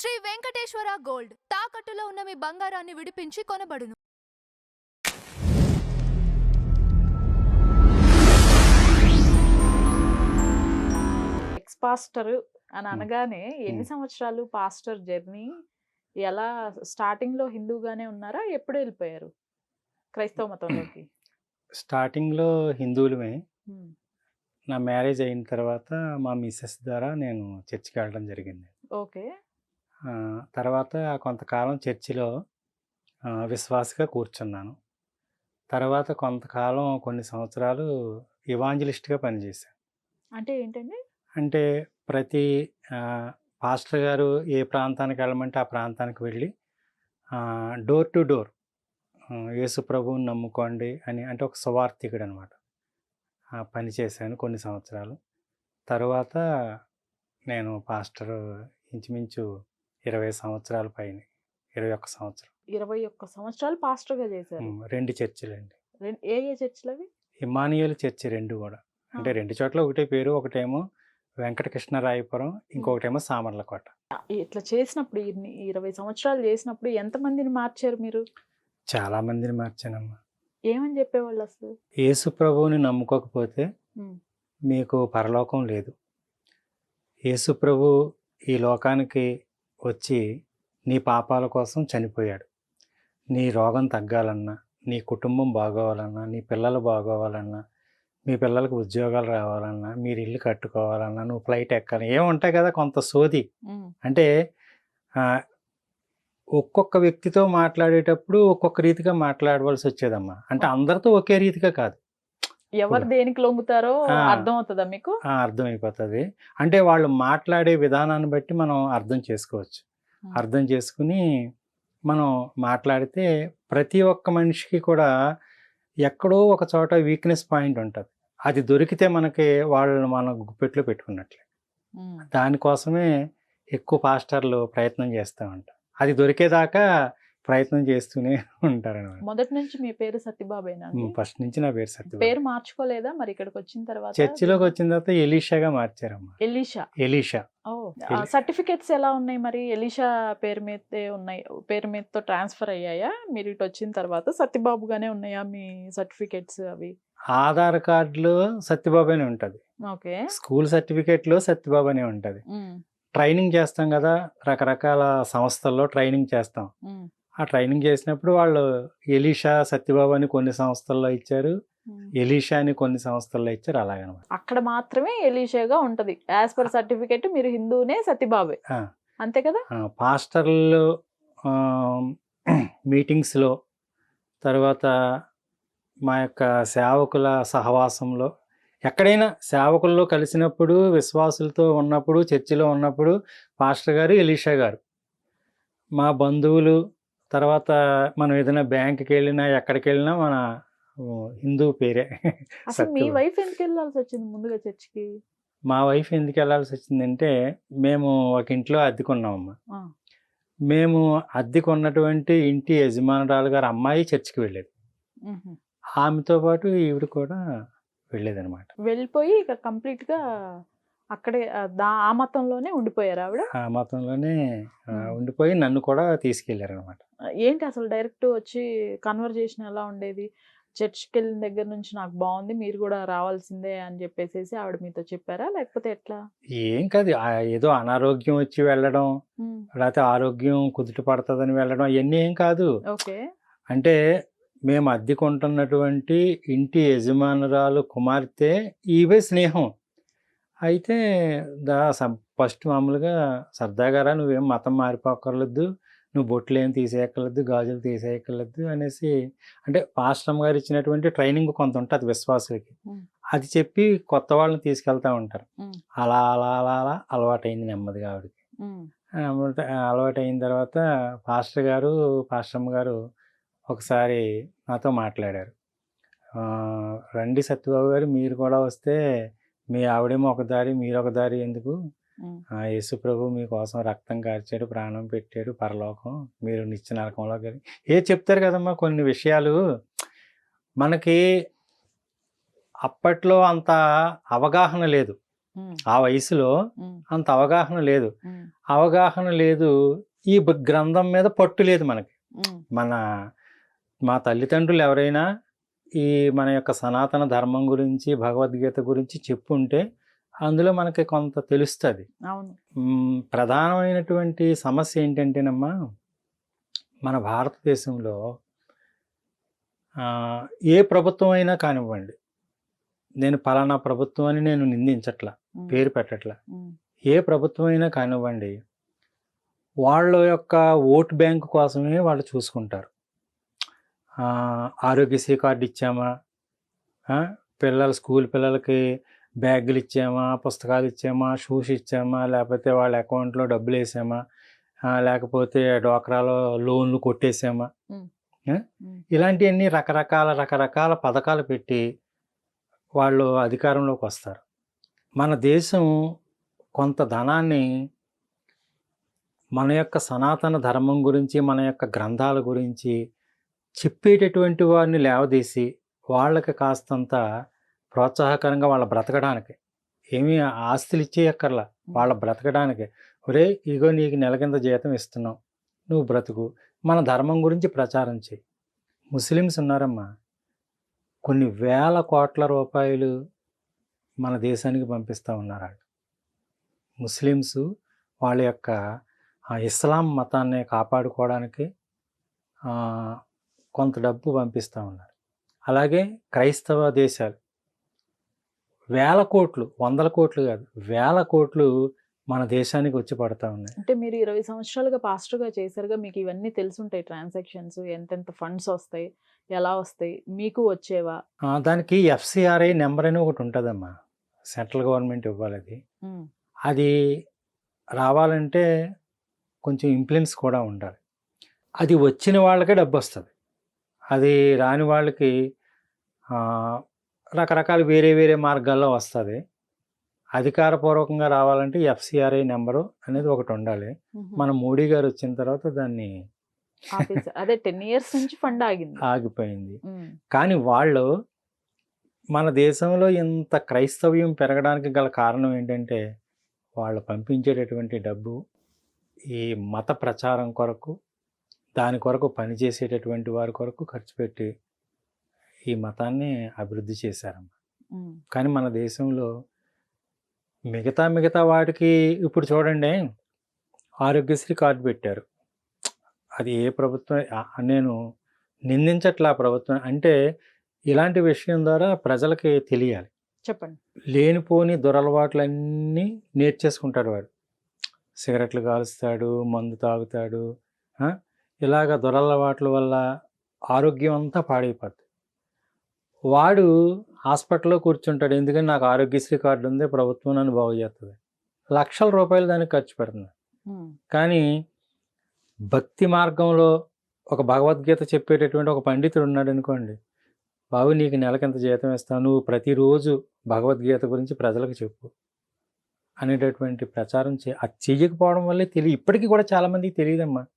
Shri Venkateswara gold తాకట్టులో ఉన్న మీ బంగారాన్ని విడిపించి కొనబడును. ఎక్స్ పాస్టర్ అని అనగానే ఎన్ని సంవత్సరాలు పాస్టర్ జర్నీ? ఎలా స్టార్టింగ్‌లో హిందూగానే ఉన్నారా? ఎప్పుడు వెళ్ళిపోయారు క్రైస్తవ మతంలోకి? స్టార్టింగ్‌లో హిందువులమే. హ్మ్. నా మ్యారేజ్ అయిన తర్వాత మా మిసెస్ ద్వారా నేను చర్చికి వెళ్ళడం జరిగింది. ఓకే. తర్వాత కొంతకాలం చర్చిలో విశ్వాసిగా కూర్చున్నాను. తర్వాత కొంతకాలం కొన్ని సంవత్సరాలు ఇవాంజలిస్ట్‌గా పనిచేశాను. అంటే ఏంటండి? అంటే ప్రతి పాస్టర్ గారు ఏ ప్రాంతానికి వెళ్ళమంటే ఆ ప్రాంతానికి వెళ్ళి డోర్ టు డోర్ యేసు ప్రభువుని నమ్ముకోండి అని, అంటే ఒక సువార్థికుడు అనమాట. పని చేశాను కొన్ని సంవత్సరాలు. తరువాత నేను పాస్టర్ ఇంచుమించు 20 సంవత్సరాల పైన, 21 సంవత్సరం. 21 సంవత్సరాలు పాస్టర్‌గా చేశారు. 2 చర్చిలండి. ఏ ఏ చర్చిలవి? ఇమ్మానుయేల్ చర్చి 2 కూడా. అంటే 2 చోట్ల ఒకటే పేరు. ఒకటేమో వెంకటకృష్ణరాయపురం, ఇంకొకటేమో సామర్లకోట. ఇట్లా చేసినప్పుడు 20 సంవత్సరాలు చేసినప్పుడు ఎంతమందిని మార్చారు మీరు? చాలా మందిని మార్చానమ్మా. ఏమని చెప్పేవాళ్ళు అసలు? యేసు ప్రభువుని నమ్ముకోకపోతే హ్మ్. మీకు పరలోకం లేదు. యేసు ప్రభు ఈ లోకానికి వచ్చి నీ పాపాల కోసం చనిపోయాడు. నీ రోగం తగ్గాలన్నా, నీ కుటుంబం బాగోవాలన్నా, నీ పిల్లలు బాగోవాలన్నా, మీ పిల్లలకు ఉద్యోగాలు రావాలన్నా, మీరు ఇల్లు కట్టుకోవాలన్నా, నువ్వు ఫ్లైట్ ఎక్కాలి, ఏముంటాయి కదా కొంత సోది. అంటే ఒక్కొక్క వ్యక్తితో మాట్లాడేటప్పుడు ఒక్కొక్క రీతిగా మాట్లాడవలసి వచ్చేదమ్మా. అంటే అందరితో ఒకే రీతిగా కాదు. ఎవరు దేనికి లొంగుతారో అర్థమవుతుందా మీకు? అర్థమైపోతుంది. అంటే వాళ్ళు మాట్లాడే విధానాన్ని బట్టి మనం అర్థం చేసుకోవచ్చు. అర్థం చేసుకుని మనం మాట్లాడితే ప్రతి ఒక్క మనిషికి కూడా ఎక్కడో ఒక చోట వీక్నెస్ పాయింట్ ఉంటుంది. అది దొరికితే మనకి వాళ్ళని మన గుప్పెట్లో పెట్టుకున్నట్లే. దానికోసమే ఎక్కువ పాస్టర్లు ప్రయత్నం చేస్తూ ఉంటారు. అది దొరికేదాకా ప్రయత్నం చేస్తూనే ఉంటారన్నమాట. మొదటి నుంచి మీ పేరు సత్యబాబేనా? ఫస్ట్ నుంచి నా పేరు సత్యబాబు. పేరు మార్చుకోలేదా మరి ఇక్కడికి వచ్చిన తర్వాత? చర్చిలోకి వచ్చిన తర్వాత ఎలీషాగా మార్చారమ్మా. ఎలీషా. సర్టిఫికెట్స్ ఎలా ఉన్నాయి మరి? ఎలీషా పేరు మీదే ఉన్నాయి, పేరు మీదతో ట్రాన్స్ఫర్ అయ్యాయా? మీరు ఇటు వచ్చిన తర్వాత సత్యబాబుగానే ఉన్నాయా మీ సర్టిఫికెట్స్? అవి ఆధార్ కార్డులో సత్యబాబు అనే ఉంటుంది. ఓకే. స్కూల్ సర్టిఫికేట్ లో సత్యబాబు అనే ఉంటుంది. ట్రైనింగ్ చేస్తాం కదా, రకరకాల సంస్థల్లో ట్రైనింగ్ చేస్తాం. ఆ ట్రైనింగ్ చేసినప్పుడు వాళ్ళు ఎలీషా సత్యబాబు అని కొన్ని సంస్థల్లో ఇచ్చారు, ఎలీషా అని కొన్ని సంస్థల్లో ఇచ్చారు. అలాగనమాట. అక్కడ మాత్రమే ఎలీషాగా ఉంటది. యాజ్ పర్ సర్టిఫికేట్ మీరు హిందూనే సత్యబాబే, అంతే కదా? పాస్టర్లు మీటింగ్స్లో, తర్వాత మా యొక్క సేవకుల సహవాసంలో, ఎక్కడైనా సేవకుల్లో కలిసినప్పుడు, విశ్వాసులతో ఉన్నప్పుడు, చర్చిలో ఉన్నప్పుడు పాస్టర్ గారు ఎలీషా గారు. మా బంధువులు, తర్వాత మనం ఏదైనా బ్యాంకుకి వెళ్ళినా, ఎక్కడికి వెళ్ళినా మన హిందూ పేరే. అసలు మీ వైఫ్ ఎందుకు వెళ్ళాల్సి వచ్చింది ముందుగా చర్చికి? మా వైఫ్ ఎందుకు వెళ్ళాల్సి వచ్చిందంటే, మేము ఒక ఇంట్లో అద్దెకున్నామమ్మా. మేము అద్దెకున్నటువంటి ఇంటి యజమానురాలు గారు అమ్మాయి చర్చికి వెళ్ళేది. ఆమెతో పాటు ఈవిడ కూడా వెళ్ళేదనమాట. వెళ్ళిపోయి ఇక కంప్లీట్ గా అక్కడే ఆ మతంలోనే ఉండిపోయారు ఆవిడ? ఆ మతంలోనే ఉండిపోయి నన్ను కూడా తీసుకెళ్లారు అనమాట. ఏంటి అసలు డైరెక్ట్ వచ్చి కన్వర్జేషన్ ఎలా ఉండేది? చర్చ్కి వెళ్ళిన దగ్గర నుంచి నాకు బాగుంది, మీరు కూడా రావాల్సిందే అని చెప్పేసి ఆవిడ మీతో చెప్పారా, లేకపోతే ఎట్లా? ఏం కాదు, ఏదో అనారోగ్యం వచ్చి వెళ్ళడం, లేకపోతే ఆరోగ్యం కుదుట పడుతుందని వెళ్ళడం, అవన్నీ ఏం కాదు. ఓకే. అంటే మేము అద్దెకుంటున్నటువంటి ఇంటి యజమానురాలు కుమార్తె ఈవే స్నేహం. అయితే ఫస్ట్ మామూలుగా సరదాగారా, నువ్వేం మతం మారిపోకర్లేదు, నువ్వు బొట్లు ఏం తీసేయక్కర్లేదు, గాజులు తీసేయక్కర్లేదు అనేసి, అంటే పాస్టర్ గారు ఇచ్చినటువంటి ట్రైనింగ్ కొంత ఉంటుంది విశ్వాసులకి. అది చెప్పి కొత్త వాళ్ళని తీసుకెళ్తా ఉంటారు. అలా అలా అలా అలా అలవాటైంది నెమ్మదిగా ఆవిడకి. అలవాటైన తర్వాత పాస్టర్ గారు ఒకసారి నాతో మాట్లాడారు. రండి సత్యబాబు గారు, మీరు కూడా వస్తే మీ ఆవిడేమో ఒక దారి, మీరు ఒక దారి ఎందుకు? యేసు ప్రభు మీకోసం రక్తం కార్చాడు, ప్రాణం పెట్టాడు, పరలోకం, మీరు నిత్య నరకంలో చెప్తారు కదమ్మా. కొన్ని విషయాలు మనకి అప్పట్లో అంత అవగాహన లేదు. ఉమ్, ఆ వయసులో ఉమ్, అంత అవగాహన లేదు. ఉమ్, అవగాహన లేదు, ఈ గ్రంథం మీద పట్టు లేదు మనకి. ఉమ్, మా తల్లిదండ్రులు ఎవరైనా ఈ మన యొక్క సనాతన ధర్మం గురించి, భగవద్గీత గురించి చెప్పుంటే అందులో మనకి కొంత తెలుస్తుంది. అవును. ప్రధానమైనటువంటి సమస్య ఏంటంటేనమ్మా, మన భారతదేశంలో ఏ ప్రభుత్వం అయినా కానివ్వండి, నేను పలానా ప్రభుత్వం అని నేను నిందించట్లా, ఉమ్, పేరు పెట్టట్లా, ఉమ్, ఏ ప్రభుత్వం అయినా కానివ్వండి, వాళ్ళ యొక్క ఓట్ బ్యాంక్ కోసమే వాళ్ళు చూసుకుంటారు. ఆరోగ్యశ్రీ కార్డు ఇచ్చామా, స్కూల్ పిల్లలకి బ్యాగులు ఇచ్చామా, పుస్తకాలు ఇచ్చామా, షూస్ ఇచ్చామా, లేకపోతే వాళ్ళ అకౌంట్లో డబ్బులు వేసామా, లేకపోతే డ్వాక్రాలో లోన్లు కొట్టేసామా, ఉమ్, ఇలాంటివన్నీ రకరకాల పథకాలు పెట్టి వాళ్ళు అధికారంలోకి వస్తారు. మన దేశం కొంత ధనాన్ని మన యొక్క సనాతన ధర్మం గురించి, మన యొక్క గ్రంథాల గురించి చెప్పేటటువంటి వారిని లేవదీసి వాళ్ళకి కాస్తంత ప్రోత్సాహకరంగా వాళ్ళ బ్రతకడానికి, ఏమీ ఆస్తులు ఇచ్చేయక్కర్లా, వాళ్ళ బ్రతకడానికి, ఒరే ఇగో నీకు నెల కింద జీతం ఇస్తున్నాం, నువ్వు బ్రతుకు, మన ధర్మం గురించి ప్రచారం చేయి. ముస్లిమ్స్ ఉన్నారమ్మా, కొన్ని వేల కోట్ల రూపాయలు మన దేశానికి పంపిస్తూ ఉన్నారు వాళ్ళు. ముస్లిమ్స్ వాళ్ళ యొక్క ఇస్లాం మతాన్ని కాపాడుకోవడానికి కొంత డబ్బు పంపిస్తూ ఉన్నారు. అలాగే క్రైస్తవ దేశాలు వేల కోట్లు, వందల కోట్లు కాదు, వేల కోట్లు మన దేశానికి వచ్చి పడతా ఉన్నాయి. అంటే మీరు 20 సంవత్సరాలుగా పాస్టర్గా చేశారుగా, మీకు ఇవన్నీ తెలుసుంటాయి, ట్రాన్సాక్షన్స్ ఎంతెంత ఫండ్స్ వస్తాయి, ఎలా వస్తాయి, మీకు వచ్చేవా? దానికి FCRI నెంబర్ అని ఒకటి ఉంటుందమ్మా, సెంట్రల్ గవర్నమెంట్ ఇవ్వాలి. అది రావాలంటే కొంచెం ఇన్ఫ్లుయెన్స్ కూడా ఉండాలి. అది వచ్చిన వాళ్ళకే డబ్బు వస్తుంది, అది రాని వాళ్ళకి రకరకాల వేరే మార్గాల్లో వస్తుంది. అధికారపూర్వకంగా రావాలంటే FCRI నెంబరు అనేది ఒకటి ఉండాలి. మన మోడీ గారు వచ్చిన తర్వాత దాన్ని అదే 10 years నుంచి ఫండ్ ఆగిపోయింది. కానీ వాళ్ళు మన దేశంలో ఇంత క్రైస్తవ్యం పెరగడానికి గల కారణం ఏంటంటే, వాళ్ళు పంపించేటటువంటి డబ్బు ఈ మత ప్రచారం కొరకు, దాని కొరకు పనిచేసేటటువంటి వారి కొరకు ఖర్చు పెట్టి ఈ మతాన్ని అభివృద్ధి చేశారమ్మా. కానీ మన దేశంలో మిగతా వాటికి ఇప్పుడు చూడండి, ఆరోగ్యశ్రీ కార్డు పెట్టారు, అది ఏ ప్రభుత్వం, నేను నిందించట్లా ప్రభుత్వం, అంటే ఇలాంటి విషయం ద్వారా ప్రజలకి తెలియాలి. చెప్పండి. లేనిపోని దురలవాట్లన్నీ నేర్చేసుకుంటాడు వాడు, సిగరెట్లు కాలుస్తాడు, మందు తాగుతాడు, ఇలాగ దురలవాట్ల వల్ల ఆరోగ్యం అంతా పాడైపోద్ది. వాడు హాస్పిటల్లో కూర్చుంటాడు, ఎందుకని నాకు ఆరోగ్యశ్రీ కార్డు ఉంది, ప్రభుత్వం నన్ను బాగు చేస్తుంది, లక్షల రూపాయలు దానికి ఖర్చు పెడుతుంది. కానీ భక్తి మార్గంలో ఒక భగవద్గీత చెప్పేటటువంటి ఒక పండితుడు ఉన్నాడు అనుకోండి, బాబు నీకు నెలకింత జీతం ఇస్తాను, నువ్వు ప్రతిరోజు భగవద్గీత గురించి ప్రజలకు చెప్పు అనేటటువంటి ప్రచారం అది చెయ్యకపోవడం వల్లే ఇప్పటికీ కూడా చాలామందికి తెలియదమ్మా.